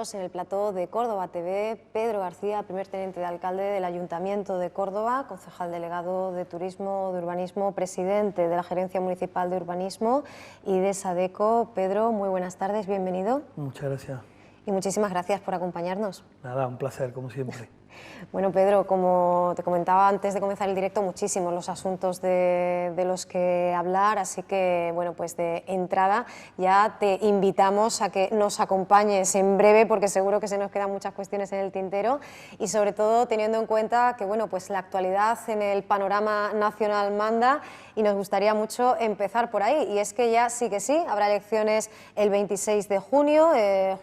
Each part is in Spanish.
tenemos en el plató de Córdoba TV Pedro García, primer teniente de alcalde del Ayuntamiento de Córdoba, concejal delegado de Turismo, de Urbanismo, presidente de la Gerencia Municipal de Urbanismo y de SADECO. Pedro, muy buenas tardes, bienvenido. Muchas gracias. Y muchísimas gracias por acompañarnos. Nada, un placer, como siempre. Bueno, Pedro, como te comentaba antes de comenzar el directo, muchísimos los asuntos de los que hablar, así que, bueno, pues de entrada ya te invitamos a que nos acompañes en breve, porque seguro que se nos quedan muchas cuestiones en el tintero y sobre todo teniendo en cuenta que, bueno, pues la actualidad en el panorama nacional manda y nos gustaría mucho empezar por ahí, y es que ya sí que sí, habrá elecciones el 26 de junio,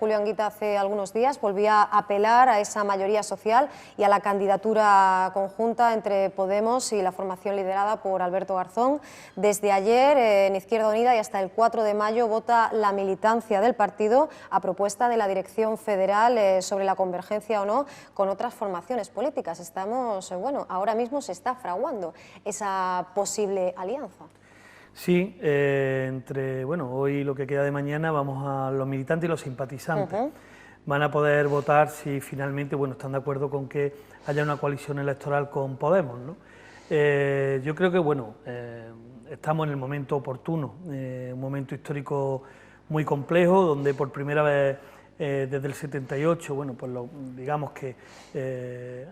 Julio Anguita hace algunos días volvía a apelar a esa mayoría social y a la candidatura conjunta entre Podemos y la formación liderada por Alberto Garzón. Desde ayer, en Izquierda Unida y hasta el 4 de mayo, vota la militancia del partido a propuesta de la Dirección Federal sobre la convergencia o no con otras formaciones políticas. Estamos, bueno, ahora mismo se está fraguando esa posible alianza. Sí, bueno, hoy lo que queda de mañana vamos a los militantes y los simpatizantes. Van a poder votar si finalmente, bueno, están de acuerdo con que haya una coalición electoral con Podemos, ¿no? Yo creo que, bueno, estamos en el momento oportuno, un momento histórico muy complejo, donde por primera vez desde el 78, bueno, pues digamos que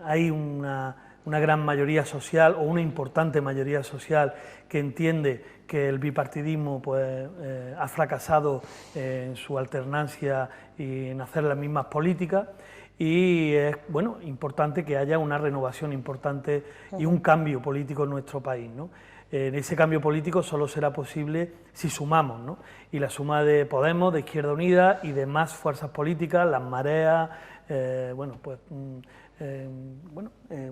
hay una gran mayoría social o una importante mayoría social que entiende que el bipartidismo pues, ha fracasado en su alternancia y en hacer las mismas políticas, y es bueno, importante que haya una renovación importante y un cambio político en nuestro país, ¿no? En ese cambio político solo será posible si sumamos, ¿no? Y la suma de Podemos, de Izquierda Unida y de más fuerzas políticas, las mareas,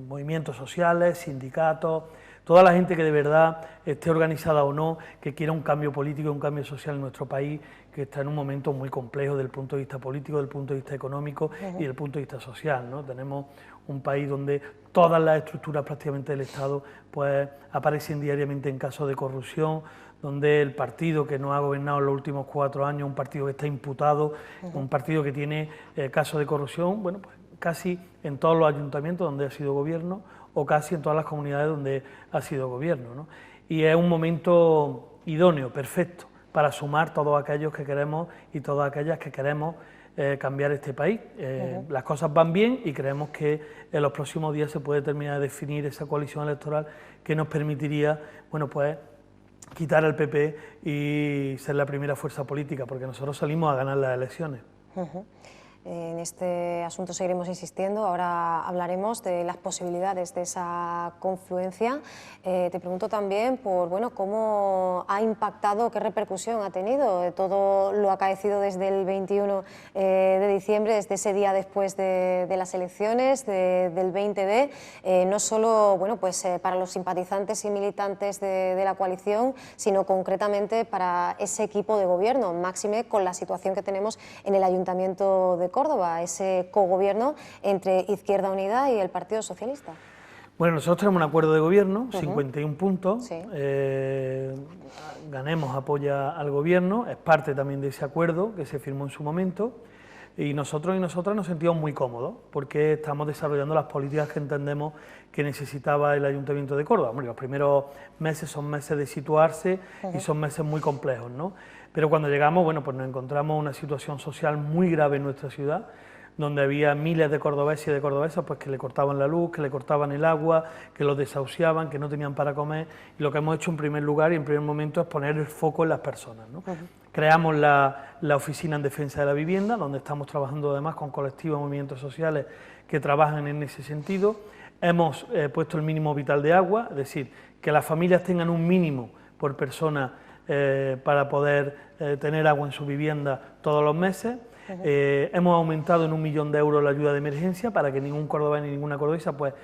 movimientos sociales, sindicatos, toda la gente que de verdad esté organizada o no, que quiera un cambio político y un cambio social en nuestro país, que está en un momento muy complejo desde el punto de vista político, desde el punto de vista económico y desde el punto de vista social, ¿no? Tenemos un país donde todas las estructuras prácticamente del Estado pues aparecen diariamente en casos de corrupción, donde el partido que nos ha gobernado en los últimos 4 años, un partido que está imputado, un partido que tiene casos de corrupción, bueno, pues casi en todos los ayuntamientos donde ha sido gobierno o casi en todas las comunidades donde ha sido gobierno, ¿no? Y es un momento idóneo, perfecto, para sumar todos aquellos que queremos y todas aquellas que queremos cambiar este país. Las cosas van bien y creemos que en los próximos días se puede terminar de definir esa coalición electoral que nos permitiría, bueno, pues quitar al PP y ser la primera fuerza política, porque nosotros salimos a ganar las elecciones. En este asunto seguiremos insistiendo, ahora hablaremos de las posibilidades de esa confluencia. Te pregunto también por bueno, cómo ha impactado, qué repercusión ha tenido todo lo acaecido desde el 21 de diciembre, desde ese día después de las elecciones, del 20D, no solo bueno, pues, para los simpatizantes y militantes de la coalición, sino concretamente para ese equipo de gobierno, máxime con la situación que tenemos en el Ayuntamiento de Córdoba, ese cogobierno entre Izquierda Unida y el Partido Socialista. Bueno, nosotros tenemos un acuerdo de gobierno, 51 puntos, sí. Ganemos apoya al gobierno, es parte también de ese acuerdo que se firmó en su momento, y nosotros y nosotras nos sentimos muy cómodos porque estamos desarrollando las políticas que entendemos que necesitaba el Ayuntamiento de Córdoba. Bueno, los primeros meses son meses de situarse y son meses muy complejos, ¿no? Pero cuando llegamos, bueno, pues nos encontramos una situación social muy grave en nuestra ciudad, donde había miles de cordobeses y de cordobesas pues, que le cortaban la luz, que le cortaban el agua, que los desahuciaban, que no tenían para comer, y lo que hemos hecho en primer lugar y en primer momento es poner el foco en las personas, ¿no? Creamos la Oficina en Defensa de la Vivienda, donde estamos trabajando además con colectivos y movimientos sociales que trabajan en ese sentido. Hemos puesto el mínimo vital de agua, es decir, que las familias tengan un mínimo por persona para poder tener agua en su vivienda todos los meses. Hemos aumentado en 1 millón de euros la ayuda de emergencia para que ningún cordobés ni ninguna cordobesa pues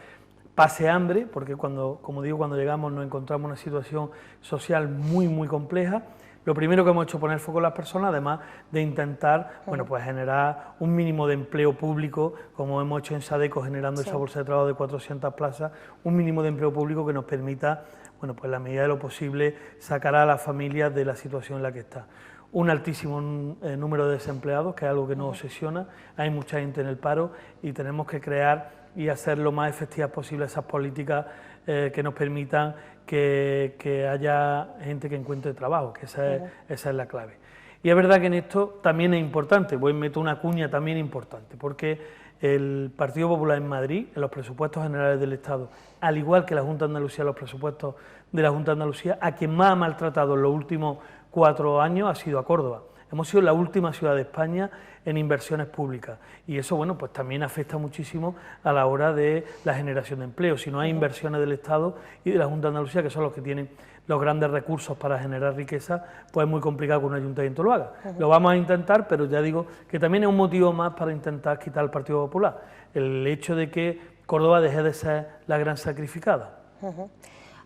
pase hambre, porque como digo, cuando llegamos nos encontramos en una situación social muy compleja. Lo primero que hemos hecho es poner foco en las personas, además de intentar bueno, pues generar un mínimo de empleo público, como hemos hecho en SADECO, generando esa bolsa de trabajo de 400 plazas, un mínimo de empleo público que nos permita, bueno, pues en la medida de lo posible, sacar a las familias de la situación en la que está. un altísimo número de desempleados, que es algo que nos obsesiona, hay mucha gente en el paro y tenemos que crear y hacer lo más efectivas posible esas políticas que nos permitan que haya gente que encuentre trabajo, que esa es la clave. Y es verdad que en esto también es importante, meto una cuña también importante, porque el Partido Popular en Madrid, en los presupuestos generales del Estado, al igual que la Junta de Andalucía, los presupuestos de la Junta de Andalucía, a quien más ha maltratado en los últimos 4 años ha sido a Córdoba. Hemos sido la última ciudad de España en inversiones públicas y eso, bueno, pues también afecta muchísimo a la hora de la generación de empleo. Si no hay inversiones del Estado y de la Junta de Andalucía, que son los que tienen los grandes recursos para generar riqueza, pues es muy complicado que un ayuntamiento lo haga. Lo vamos a intentar, pero ya digo que también es un motivo más para intentar quitar al Partido Popular, el hecho de que Córdoba deje de ser la gran sacrificada.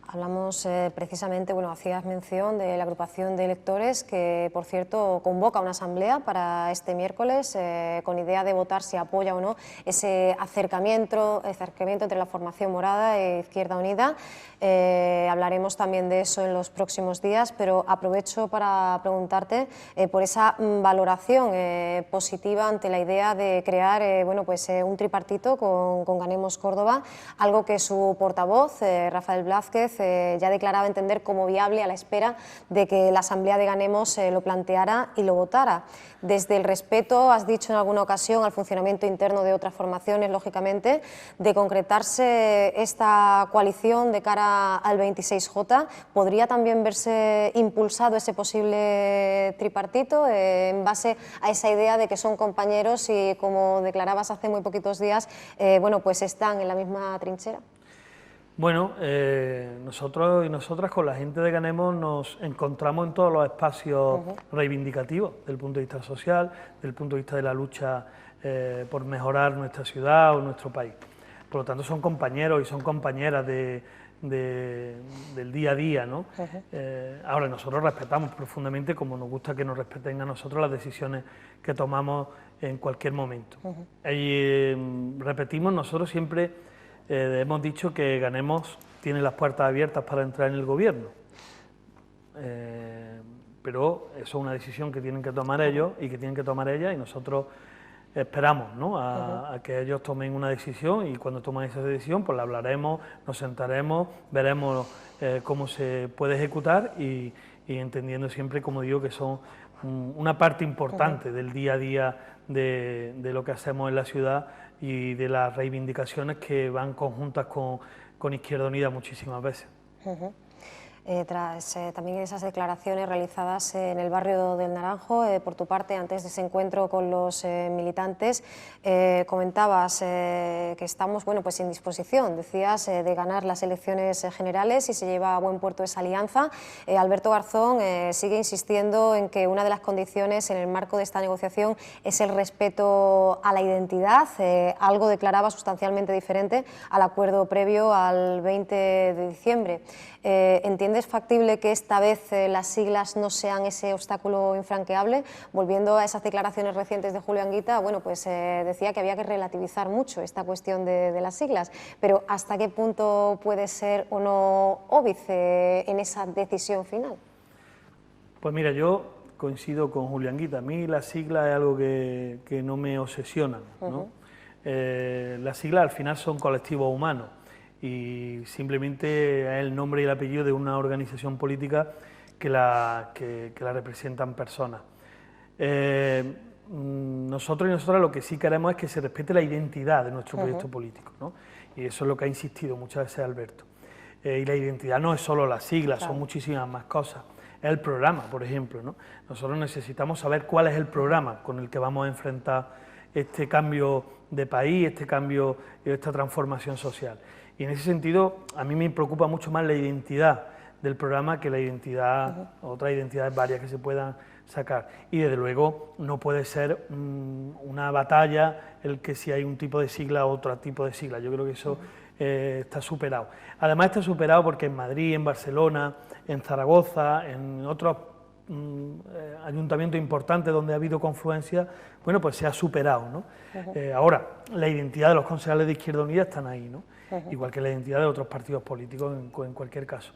Hablamos precisamente, bueno, hacías mención de la agrupación de electores que, por cierto, convoca una asamblea para este miércoles con idea de votar si apoya o no ese acercamiento entre la formación morada e Izquierda Unida. Hablaremos también de eso en los próximos días, pero aprovecho para preguntarte por esa valoración positiva ante la idea de crear bueno, pues, un tripartito con Ganemos Córdoba, algo que su portavoz, Rafael Blázquez, ya declaraba entender como viable a la espera de que la Asamblea de Ganemos lo planteara y lo votara. Desde el respeto, has dicho en alguna ocasión, al funcionamiento interno de otras formaciones, lógicamente, de concretarse esta coalición de cara al 26J, ¿podría también verse impulsado ese posible tripartito en base a esa idea de que son compañeros y, como declarabas hace muy poquitos días, bueno, pues están en la misma trinchera? Bueno, nosotros y nosotras con la gente de Ganemos nos encontramos en todos los espacios reivindicativos, desde el punto de vista social, desde el punto de vista de la lucha por mejorar nuestra ciudad o nuestro país. Por lo tanto, son compañeros y son compañeras del día a día, ¿no? Ahora, nosotros respetamos profundamente, como nos gusta que nos respeten a nosotros, las decisiones que tomamos en cualquier momento. Y repetimos, nosotros siempre hemos dicho que Ganemos tiene las puertas abiertas para entrar en el gobierno, pero eso es una decisión que tienen que tomar ellos y que tienen que tomar ellas, y nosotros esperamos, ¿no?, a que ellos tomen una decisión, y cuando tomen esa decisión pues la hablaremos, nos sentaremos, veremos cómo se puede ejecutar y entendiendo siempre, como digo, que son una parte importante del día a día de lo que hacemos en la ciudad y de las reivindicaciones que van conjuntas con Izquierda Unida muchísimas veces. Tras también esas declaraciones realizadas en el barrio del Naranjo, por tu parte, antes de ese encuentro con los militantes, comentabas que estamos, bueno, pues, en disposición, decías, de ganar las elecciones generales y se lleva a buen puerto esa alianza. Alberto Garzón sigue insistiendo en que una de las condiciones en el marco de esta negociación es el respeto a la identidad, algo declaraba sustancialmente diferente al acuerdo previo al 20 de diciembre. ¿Entiendes factible que esta vez las siglas no sean ese obstáculo infranqueable? Volviendo a esas declaraciones recientes de Julio Anguita, bueno, pues decía que había que relativizar mucho esta cuestión de las siglas, pero ¿hasta qué punto puede ser o no óbice en esa decisión final? Pues mira, yo coincido con Julio Anguita. A mí las siglas es algo que no me obsesionan, ¿no? Las siglas al final son colectivos humanos y simplemente es el nombre y el apellido de una organización política que la representan personas. Nosotros y nosotras lo que sí queremos es que se respete la identidad de nuestro proyecto político, ¿no? Y eso es lo que ha insistido muchas veces Alberto. Y la identidad no es solo las siglas, son muchísimas más cosas. Es el programa, por ejemplo, ¿no? Nosotros necesitamos saber cuál es el programa con el que vamos a enfrentar este cambio de país, este cambio y esta transformación social. Y en ese sentido, a mí me preocupa mucho más la identidad del programa que la identidad, otras identidades varias que se puedan sacar. Y desde luego no puede ser una batalla el que si hay un tipo de sigla o otro tipo de sigla. Yo creo que eso está superado. Además está superado porque en Madrid, en Barcelona, en Zaragoza, en otros ayuntamientos importantes donde ha habido confluencia, bueno, pues se ha superado, ¿no? Ahora, la identidad de los concejales de Izquierda Unida están ahí, ¿no? Igual que la identidad de otros partidos políticos en cualquier caso.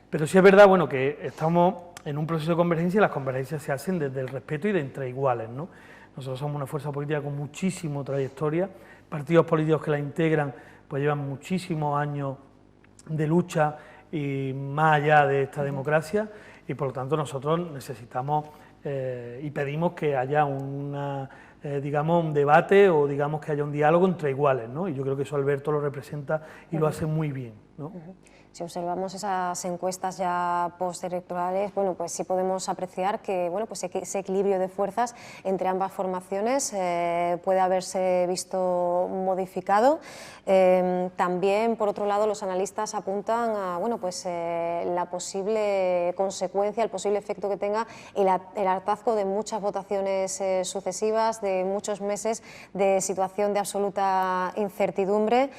Pero sí es verdad, bueno, que estamos en un proceso de convergencia, las convergencias se hacen desde el respeto y de entre iguales, ¿no? Nosotros somos una fuerza política con muchísima trayectoria, partidos políticos que la integran pues llevan muchísimos años de lucha y más allá de esta democracia, y por lo tanto nosotros necesitamos y pedimos que haya digamos, un debate o digamos que haya un diálogo entre iguales, ¿no? Y yo creo que eso Alberto lo representa y lo hace muy bien, ¿no? Si observamos esas encuestas ya postelectorales, bueno, pues sí podemos apreciar que bueno, pues ese equilibrio de fuerzas entre ambas formaciones puede haberse visto modificado. También, por otro lado, los analistas apuntan a bueno, pues, la posible consecuencia, el posible efecto que tenga el hartazgo de muchas votaciones sucesivas, de muchos meses de situación de absoluta incertidumbre.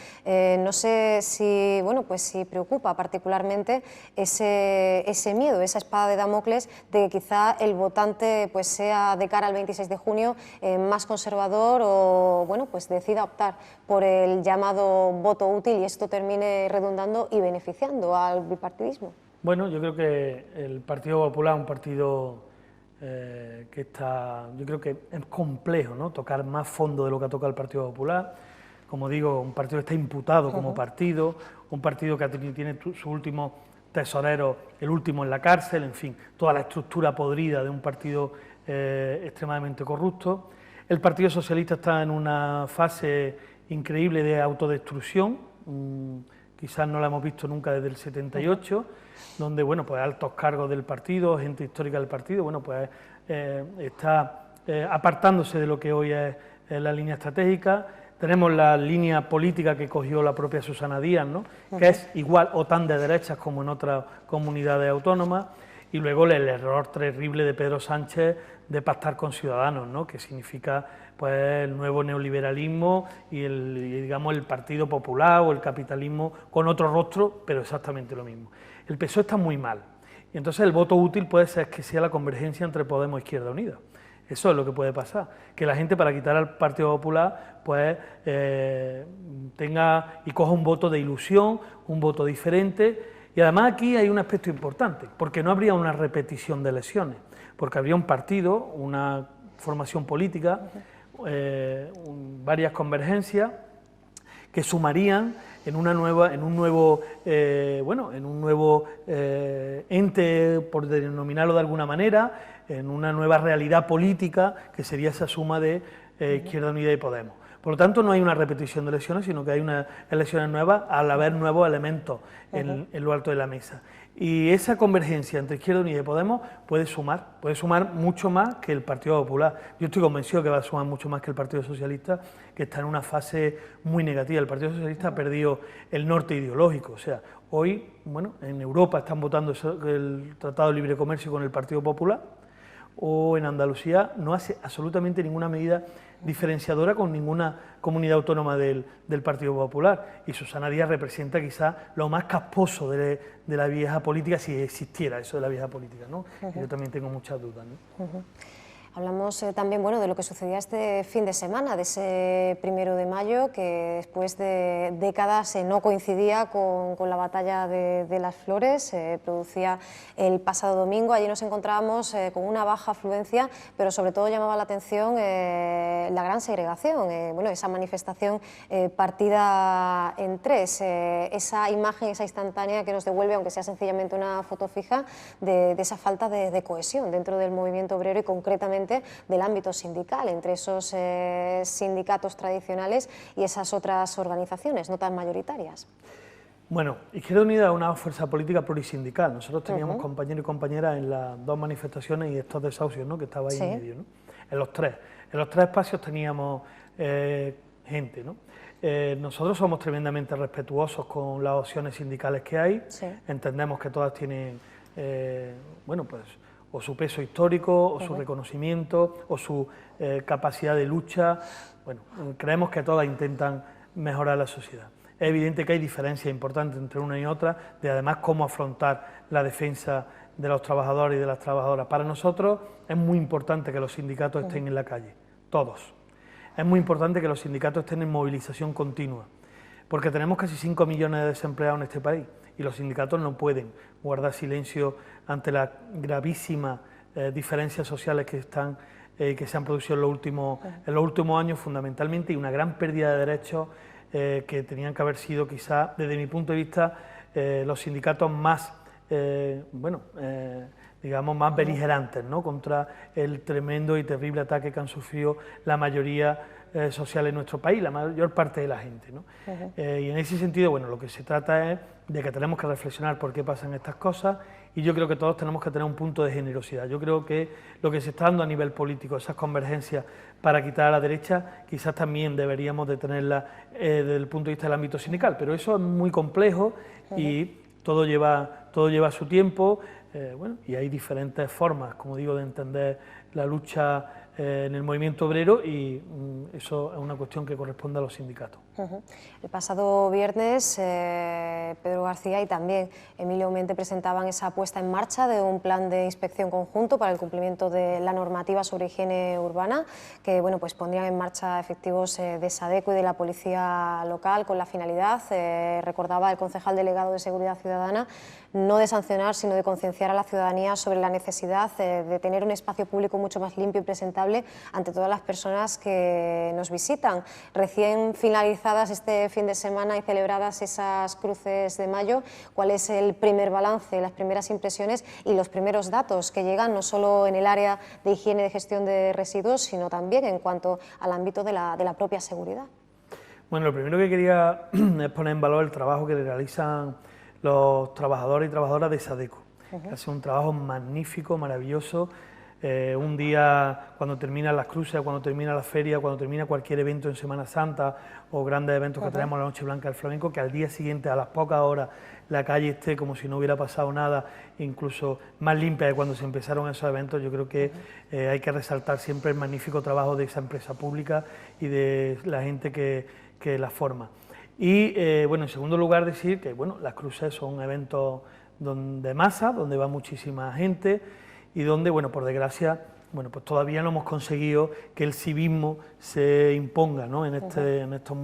No sé si, bueno, pues, si preocupa particularmente ese miedo, esa espada de Damocles de que quizá el votante pues sea de cara al 26 de junio más conservador o bueno, pues decida optar por el llamado voto útil y esto termine redundando y beneficiando al bipartidismo. Bueno, yo creo que el Partido Popular es un partido que yo creo que es complejo, ¿no? Tocar más fondo de lo que ha tocado el Partido Popular. Como digo, un partido que está imputado como partido, un partido que tiene su último tesorero, el último en la cárcel, en fin, toda la estructura podrida de un partido extremadamente corrupto. El Partido Socialista está en una fase increíble de autodestrucción, quizás no la hemos visto nunca desde el 78, donde bueno, pues altos cargos del partido, gente histórica del partido, bueno, pues está apartándose de lo que hoy es la línea estratégica. Tenemos la línea política que cogió la propia Susana Díaz, ¿no? Que es igual o tan de derechas como en otras comunidades autónomas, y luego el error terrible de Pedro Sánchez de pactar con Ciudadanos, ¿no? Que significa pues el nuevo neoliberalismo y digamos el Partido Popular o el capitalismo con otro rostro, pero exactamente lo mismo. El PSOE está muy mal, y entonces el voto útil puede ser que sea la convergencia entre Podemos e Izquierda Unida. Eso es lo que puede pasar, que la gente para quitar al Partido Popular pues tenga y coja un voto de ilusión, un voto diferente, y además aquí hay un aspecto importante, porque no habría una repetición de elecciones, porque habría un partido, una formación política, varias convergencias que sumarían en un nuevo ente, por denominarlo de alguna manera, en una nueva realidad política que sería esa suma de Izquierda Unida y Podemos. Por lo tanto, no hay una repetición de elecciones, sino que hay unas elecciones nuevas al haber nuevos elementos en lo alto de la mesa. Y esa convergencia entre Izquierda Unida y Podemos puede sumar mucho más que el Partido Popular. Yo estoy convencido que va a sumar mucho más que el Partido Socialista, que está en una fase muy negativa. El Partido Socialista ha perdido el norte ideológico. O sea, hoy, bueno, en Europa están votando el Tratado de Libre Comercio con el Partido Popular, o en Andalucía no hace absolutamente ninguna medida diferenciadora con ninguna comunidad autónoma del Partido Popular, y Susana Díaz representa quizás lo más casposo de la vieja política, si existiera eso de la vieja política, ¿no? Yo también tengo muchas dudas, ¿no? Hablamos también bueno, de lo que sucedía este fin de semana, de ese 1 de mayo, que después de décadas no coincidía con la batalla de las Flores, se producía el pasado domingo. Allí nos encontrábamos con una baja afluencia, pero sobre todo llamaba la atención la gran segregación, bueno, esa manifestación partida en tres, esa imagen, esa instantánea que nos devuelve, aunque sea sencillamente una foto fija, de esa falta de cohesión dentro del movimiento obrero y concretamente del ámbito sindical, entre esos sindicatos tradicionales y esas otras organizaciones no tan mayoritarias. Bueno, Izquierda Unida es una fuerza política plurisindical. Nosotros teníamos compañeros y compañeras en las dos manifestaciones y estos desahucios, ¿no?, que estaba ahí en medio, ¿no? En los tres espacios teníamos gente, ¿no? Nosotros somos tremendamente respetuosos con las opciones sindicales que hay, entendemos que todas tienen, bueno, pues o su peso histórico, o su reconocimiento, o su capacidad de lucha. Bueno, creemos que todas intentan mejorar la sociedad. Es evidente que hay diferencias importantes entre una y otra, de además cómo afrontar la defensa de los trabajadores y de las trabajadoras. Para nosotros es muy importante que los sindicatos estén en la calle, todos. Es muy importante que los sindicatos estén en movilización continua, porque tenemos casi 5 millones de desempleados en este país, y los sindicatos no pueden guardar silencio ante las gravísimas diferencias sociales que se han producido en los últimos años fundamentalmente, y una gran pérdida de derechos que tenían que haber sido quizás, desde mi punto de vista, los sindicatos más, digamos, más beligerantes, ¿no?, contra el tremendo y terrible ataque que han sufrido la mayoría social en nuestro país, la mayor parte de la gente, ¿no? Y en ese sentido, bueno, lo que se trata es de que tenemos que reflexionar por qué pasan estas cosas, y yo creo que todos tenemos que tener un punto de generosidad. Yo creo que lo que se está dando a nivel político, esas convergencias para quitar a la derecha, quizás también deberíamos de tenerlas desde el punto de vista del ámbito sindical, pero eso es muy complejo y todo lleva su tiempo, y hay diferentes formas, como digo, de entender la lucha en el movimiento obrero, y eso es una cuestión que corresponde a los sindicatos. El pasado viernes, Pedro García y también Emilio Mente presentaban esa puesta en marcha de un plan de inspección conjunto para el cumplimiento de la normativa sobre higiene urbana, que bueno, pues pondrían en marcha efectivos de SADECO y de la Policía Local con la finalidad, recordaba el concejal delegado de Seguridad Ciudadana, no de sancionar, sino de concienciar a la ciudadanía sobre la necesidad de tener un espacio público mucho más limpio y presentable ante todas las personas que nos visitan. Recién finalizadas este fin de semana y celebradas esas cruces de mayo, ¿cuál es el primer balance, las primeras impresiones y los primeros datos que llegan no solo en el área de higiene y de gestión de residuos, sino también en cuanto al ámbito de la propia seguridad? Bueno, lo primero que quería es poner en valor el trabajo que realizan los trabajadores y trabajadoras de SADECO, que hacen un trabajo magnífico, maravilloso. Un día, cuando terminan las cruces, cuando termina la feria, cuando termina cualquier evento en Semana Santa o grandes eventos que tenemos la Noche Blanca del Flamenco, que al día siguiente, a las pocas horas, la calle esté como si no hubiera pasado nada, incluso más limpia de cuando se empezaron esos eventos. Yo creo que hay que resaltar siempre el magnífico trabajo de esa empresa pública y de la gente que la forma. Y bueno, en segundo lugar, decir que bueno, las cruces son eventos de masa, donde va muchísima gente, y donde, bueno, por desgracia, bueno, pues todavía no hemos conseguido que el civismo se imponga, ¿no?, en estos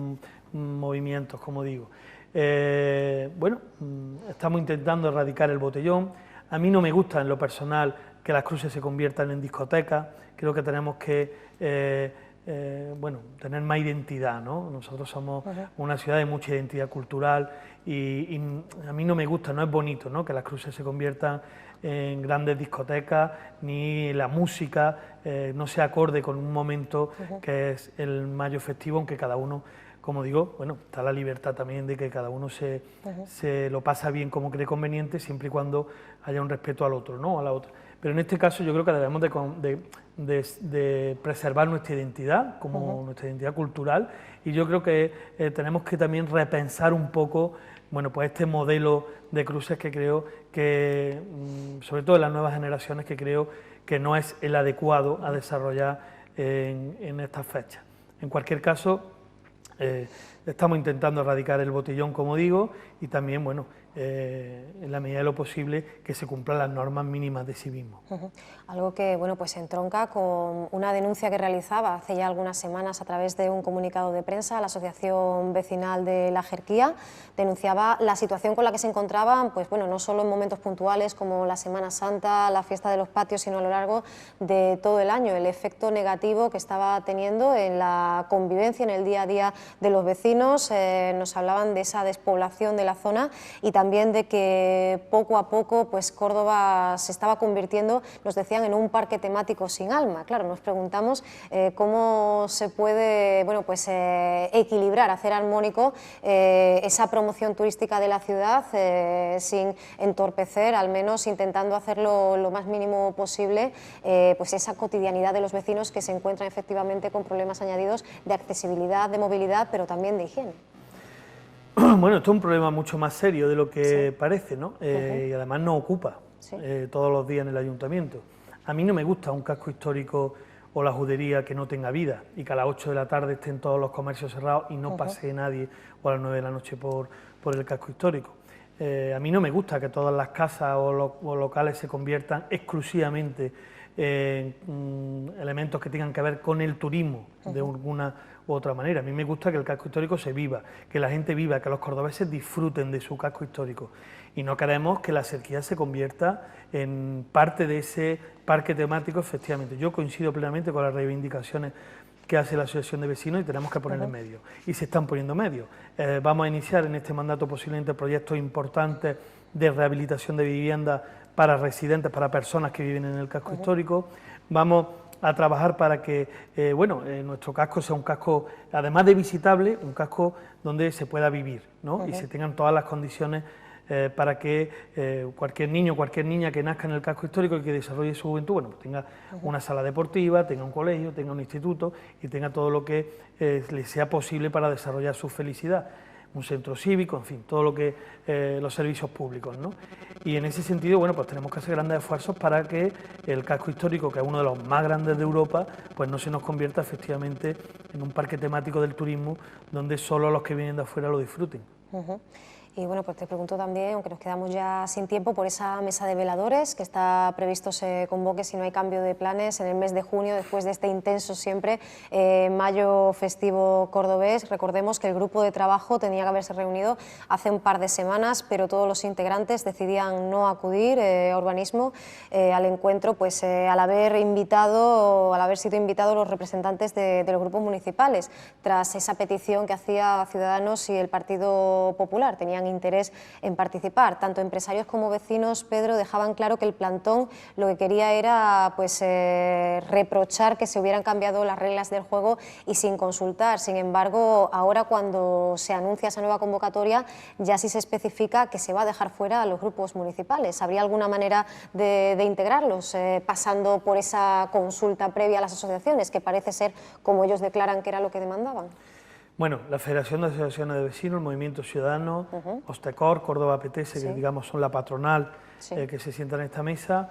movimientos, como digo. Bueno, estamos intentando erradicar el botellón. A mí no me gusta, en lo personal, que las cruces se conviertan en discotecas. Creo que tenemos que bueno, tener más identidad, ¿no? Nosotros somos una ciudad de mucha identidad cultural y a mí no me gusta, no es bonito, ¿no?, que las cruces se conviertan en grandes discotecas, ni la música no se acorde con un momento que es el mayo festivo, aunque cada uno, como digo, bueno, está la libertad también de que cada uno se lo pasa bien como cree conveniente, siempre y cuando haya un respeto al otro, ¿no?, a la otra. Pero en este caso yo creo que debemos de preservar nuestra identidad, como nuestra identidad cultural, y yo creo que tenemos que también repensar un poco, bueno, pues este modelo de cruces que creo que, sobre todo en las nuevas generaciones, que creo que no es el adecuado a desarrollar en estas fechas. En cualquier caso, estamos intentando erradicar el botellón, como digo, y también, bueno, en la medida de lo posible, que se cumplan las normas mínimas de civismo. Algo que, bueno, pues entronca con una denuncia que realizaba hace ya algunas semanas a través de un comunicado de prensa la Asociación Vecinal de la Jerquía. Denunciaba la situación con la que se encontraban, pues bueno, no solo en momentos puntuales como la Semana Santa, la fiesta de los patios, sino a lo largo de todo el año, el efecto negativo que estaba teniendo en la convivencia, en el día a día de los vecinos. Nos hablaban de esa despoblación de la zona y también de que poco a poco pues Córdoba se estaba convirtiendo, nos decían, en un parque temático sin alma. Claro, nos preguntamos cómo se puede, bueno, pues equilibrar, hacer armónico esa promoción turística de la ciudad sin entorpecer, al menos intentando hacerlo lo más mínimo posible, pues esa cotidianidad de los vecinos que se encuentran efectivamente con problemas añadidos de accesibilidad, de movilidad, pero también de higiene. Bueno, esto es un problema mucho más serio de lo que parece, ¿no? Y además nos ocupa todos los días en el ayuntamiento. A mí no me gusta un casco histórico o la judería que no tenga vida y que a las 8 de la tarde estén todos los comercios cerrados y no pase nadie, o a las 9 de la noche por el casco histórico. A mí no me gusta que todas las casas o locales se conviertan exclusivamente elementos que tengan que ver con el turismo de alguna u otra manera. A mí me gusta que el casco histórico se viva, que la gente viva, que los cordobeses disfruten de su casco histórico, y no queremos que la Cerquilla se convierta en parte de ese parque temático. Efectivamente, yo coincido plenamente con las reivindicaciones que hace la Asociación de Vecinos y tenemos que poner medios, y se están poniendo medios. Vamos a iniciar en este mandato posiblemente proyectos importantes de rehabilitación de viviendas para residentes, para personas que viven en el casco histórico. Vamos a trabajar para que nuestro casco sea un casco, además de visitable, un casco donde se pueda vivir, ¿no? Y se tengan todas las condiciones para que cualquier niño o cualquier niña que nazca en el casco histórico y que desarrolle su juventud, bueno, pues tenga una sala deportiva, tenga un colegio, tenga un instituto y tenga todo lo que le sea posible para desarrollar su felicidad. Un centro cívico, en fin, todo lo que los servicios públicos, ¿no? Y en ese sentido, bueno, pues tenemos que hacer grandes esfuerzos para que el casco histórico, que es uno de los más grandes de Europa, pues no se nos convierta efectivamente en un parque temático del turismo donde solo los que vienen de afuera lo disfruten. Y bueno, pues te pregunto también, aunque nos quedamos ya sin tiempo, por esa mesa de veladores que está previsto se convoque, si no hay cambio de planes, en el mes de junio, después de este intenso siempre mayo festivo cordobés. Recordemos que el grupo de trabajo tenía que haberse reunido hace un par de semanas, pero todos los integrantes decidían no acudir a urbanismo al encuentro, pues al haber sido invitados los representantes de los grupos municipales, tras esa petición que hacía Ciudadanos y el Partido Popular. Tenían interés en participar. Tanto empresarios como vecinos, Pedro, dejaban claro que el plantón lo que quería era pues reprochar que se hubieran cambiado las reglas del juego y sin consultar. Sin embargo, ahora cuando se anuncia esa nueva convocatoria ya sí se especifica que se va a dejar fuera a los grupos municipales. ¿Habría alguna manera de integrarlos pasando por esa consulta previa a las asociaciones, que parece ser, como ellos declaran, que era lo que demandaban? Bueno, la Federación de Asociaciones de Vecinos, el Movimiento Ciudadano, Ostecor, Córdoba Apetece, que digamos son la patronal que se sienta en esta mesa,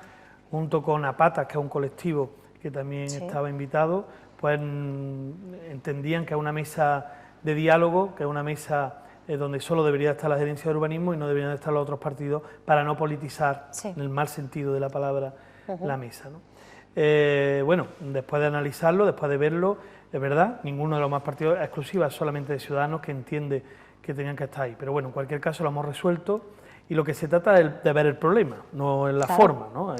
junto con Apatas, que es un colectivo que también estaba invitado, pues entendían que es una mesa de diálogo, que es una mesa donde solo debería estar la gerencia de urbanismo y no deberían estar los otros partidos para no politizar, en el mal sentido de la palabra, la mesa, ¿no? Bueno, después de analizarlo, después de verlo, es verdad, ninguno de los más partidos exclusivos, solamente de Ciudadanos, que entiende que tenían que estar ahí. Pero bueno, en cualquier caso lo hemos resuelto y lo que se trata es de ver el problema, no en la forma, ¿no?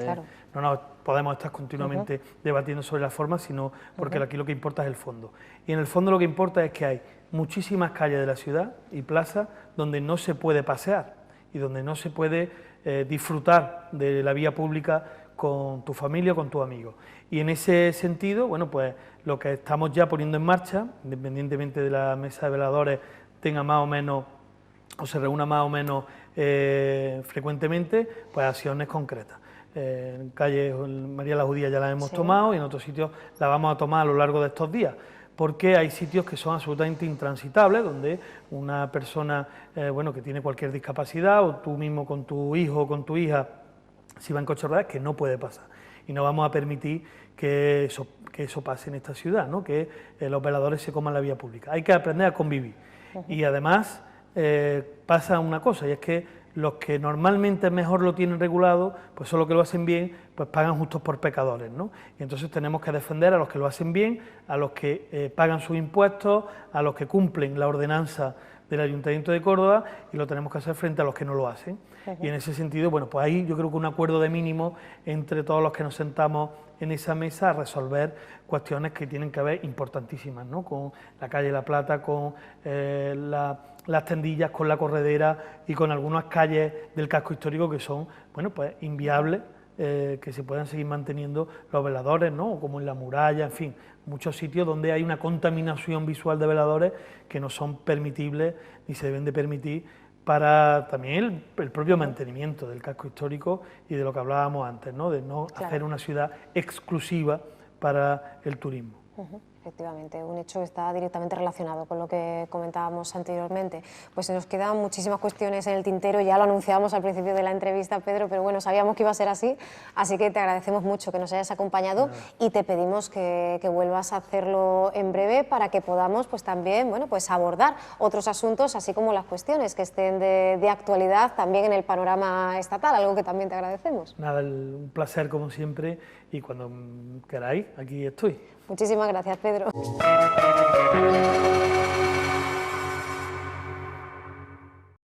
No nos podemos estar continuamente debatiendo sobre la forma, sino porque aquí lo que importa es el fondo. Y en el fondo lo que importa es que hay muchísimas calles de la ciudad y plazas donde no se puede pasear y donde no se puede disfrutar de la vía pública con tu familia o con tus amigos. Y en ese sentido, bueno, pues lo que estamos ya poniendo en marcha, independientemente de la mesa de veladores tenga más o menos, o se reúna más o menos frecuentemente, pues acciones concretas. En calle María la Judía ya las hemos tomado y en otros sitios las vamos a tomar a lo largo de estos días, porque hay sitios que son absolutamente intransitables, donde una persona que tiene cualquier discapacidad, o tú mismo con tu hijo o con tu hija, si va en coche de ruedas, que no puede pasar. Y no vamos a permitir que eso pase en esta ciudad, ¿no? Que los veladores se coman la vía pública. Hay que aprender a convivir. Y además pasa una cosa, y es que los que normalmente mejor lo tienen regulado, pues son los que lo hacen bien, pues pagan justos por pecadores, ¿no? Y entonces tenemos que defender a los que lo hacen bien, a los que pagan sus impuestos, a los que cumplen la ordenanza del Ayuntamiento de Córdoba, y lo tenemos que hacer frente a los que no lo hacen. Y en ese sentido, bueno, pues ahí yo creo que un acuerdo de mínimo entre todos los que nos sentamos en esa mesa a resolver cuestiones que tienen que ver importantísimas, ¿no? Con la calle La Plata, con las tendillas, con la corredera y con algunas calles del casco histórico que son, bueno, pues inviables, que se puedan seguir manteniendo los veladores, ¿no? Como en la muralla, en fin, muchos sitios donde hay una contaminación visual de veladores que no son permitibles ni se deben de permitir para también el propio mantenimiento del casco histórico y de lo que hablábamos antes, ¿no? De no hacer una ciudad exclusiva para el turismo. efectivamente, un hecho que está directamente relacionado con lo que comentábamos anteriormente. Pues se nos quedan muchísimas cuestiones en el tintero, ya lo anunciábamos al principio de la entrevista, Pedro, pero bueno, sabíamos que iba a ser así que te agradecemos mucho que nos hayas acompañado y te pedimos que vuelvas a hacerlo en breve para que podamos pues también pues abordar otros asuntos, así como las cuestiones que estén de actualidad también en el panorama estatal, algo que también te agradecemos. Nada, un placer como siempre y cuando queráis, aquí estoy. Muchísimas gracias, Pedro.